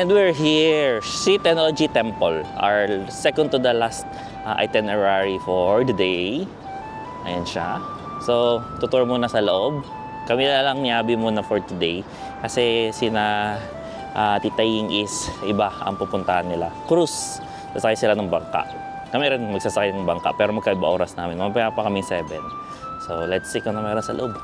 And we're here, Sea Technology Temple, our second to the last itinerary for the day. Ayan siya. So, tutur muna sa loob. Kami na lang ni Abby muna for today. Kasi sina Tita Ying is iba ang pupuntahan nila. Cruise. Sasakay sila ng bangka. Kami rin magsasakay ng bangka pero magkaiba oras namin. Mamaya pa kami 7. So, let's see kung ano meron sa loob.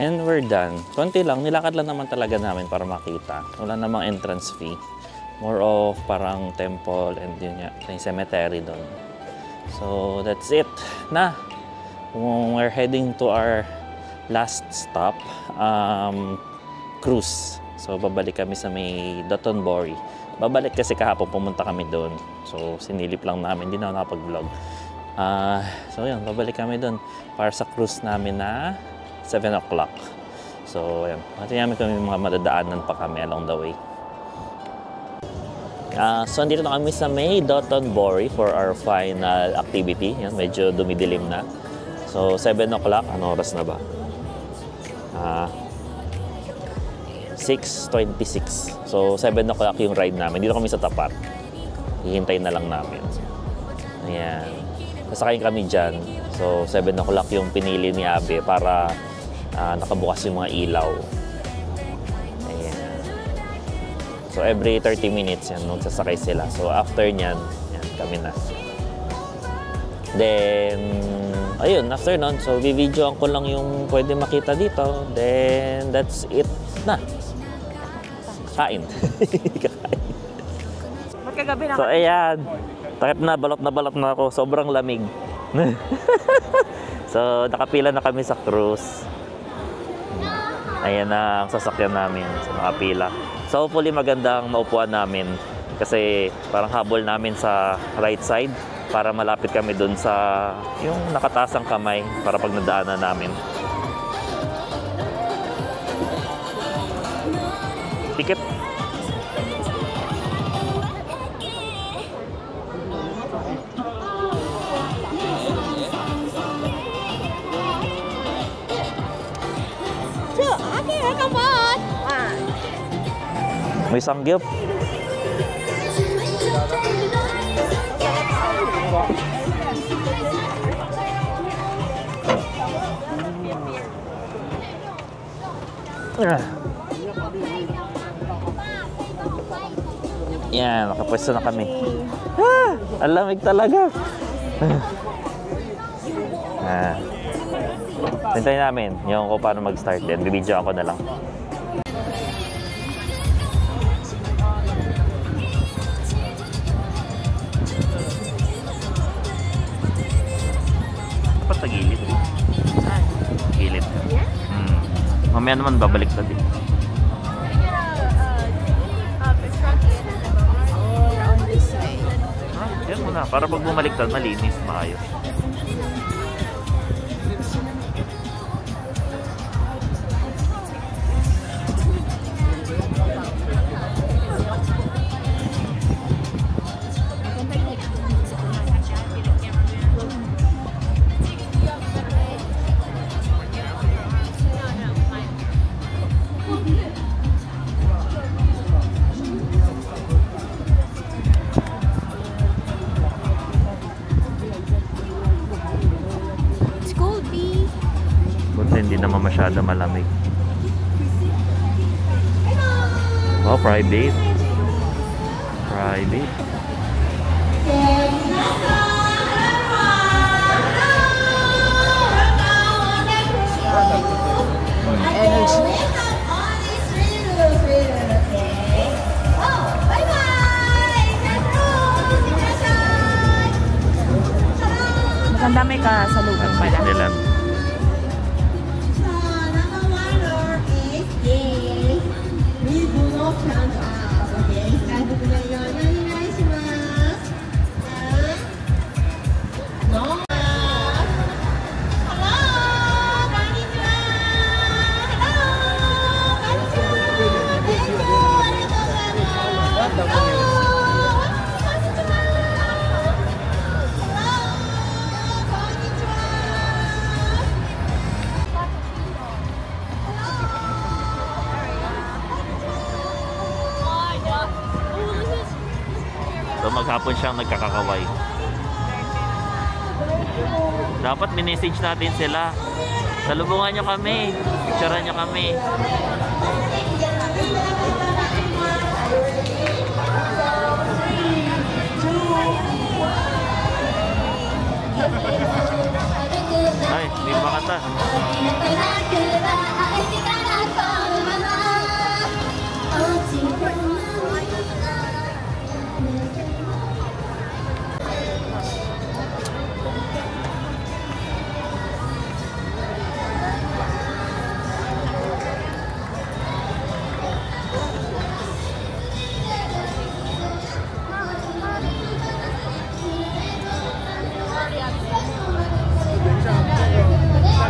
And we're done. Konti lang, nilakad lang naman talaga namin para makita. Wala namang entrance fee. More of parang temple and yun nga, yung cemetery doon. So that's it. Na, we're heading to our last stop, cruise. So babalik kami sa may Dotonbori. Babalik kasi kahapon pumunta kami doon. So sinilip lang namin, hindi na ako nakapag-vlog. So yun, babalik kami doon para sa cruise namin na 7 o'clock. So, ayan. Natin kami mga madadaanan pa kami along the way. So, andito na kami sa may Dotonbori for our final activity. Yan, medyo dumidilim na. So, 7 o'clock. Ano oras na ba? 6:26. So, 7 o'clock yung ride namin. Dito kami sa tapat. Hihintay na lang namin. Ayan. Nasakayin kami dyan. So, 7 o'clock yung pinili ni Abe para nakabukas yung mga ilaw. Ayan. So, every 30 minutes yan, magsasakay sila. So, after nyan, yan, kami na. Then, ayun, after nun, so, bibidyoan ko lang yung pwede makita dito. Then, that's it na. Kain. Kakain. Magkagabi na. So, ayan. Takip na balot na ako. Sobrang lamig. So, nakapila na kami sa cruise. Ayan na ang sasakyan namin sa nakapila. So hopefully magandang maupuan namin kasi parang habol namin sa right side para malapit kami dun sa yung nakatasang kamay para pag nadaanan namin. Ticket. May sanggip. Yan, nakapwesto na kami. Ah, ang lamig talaga. Hintayin namin yung kung paano mag-start din. Bibidyo ako na lang. Dapat sa gilid. Gilid. Mamaya naman babalik na din. Yan muna, para pag bumaliktad, malinis, maayos. Hindi naman masyado malamig. Oh, private. Private. Energy. Maganda may kasalubong pala. Disneyland. So maghapon siyang nagkakakaway. Dapat minessage natin sila. Salubungan nyo kami. Picturean nyo kami. Ay, hindi makanta.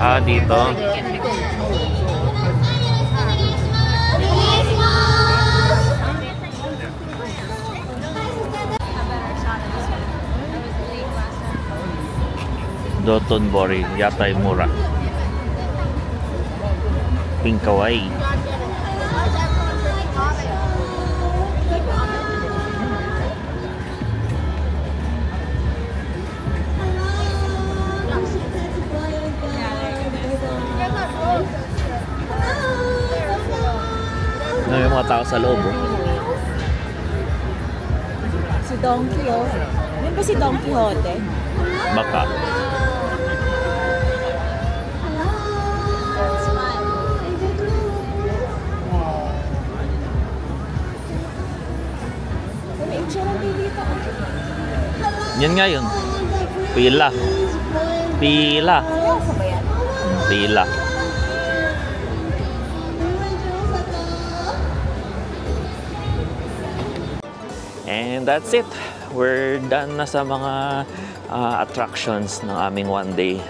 Ah, dito. Dotonbori, Yatai Mura. Pinkaway. May mga tao sa loob. Oh. Si Don Quixote. Yan ba si Don Quixote? Baka. Yan nga yun. Pila. Pila. Pila. And that's it. We're done na sa mga attractions ng aming one day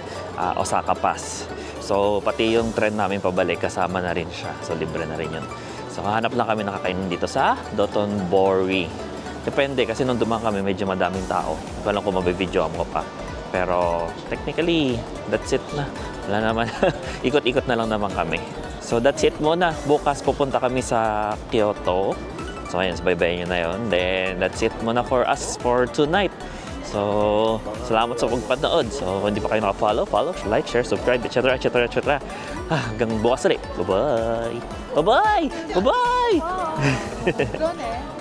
Osaka Pass. So pati yung trend namin pabalik kasama na rin siya. So libre na rin yun. So hanap lang kami nakakainin dito sa Dotonbori. Depende kasi nung dumaan kami medyo madaming tao. Hindi ko alam kung mabibidyo mo pa. Pero technically, that's it na. Wala naman. Ikot-ikot na lang naman kami. So that's it muna. Bukas pupunta kami sa Kyoto. So ayun, baybayin nyo na yun. Then that's it muna for us for tonight. So, salamat sa pagpanood. So, kung hindi pa kayo naka-follow, follow, like, share, subscribe, etc. etc. etc. Hanggang bukas ulit. Bye-bye! Bye-bye! Bye-bye! Drone eh.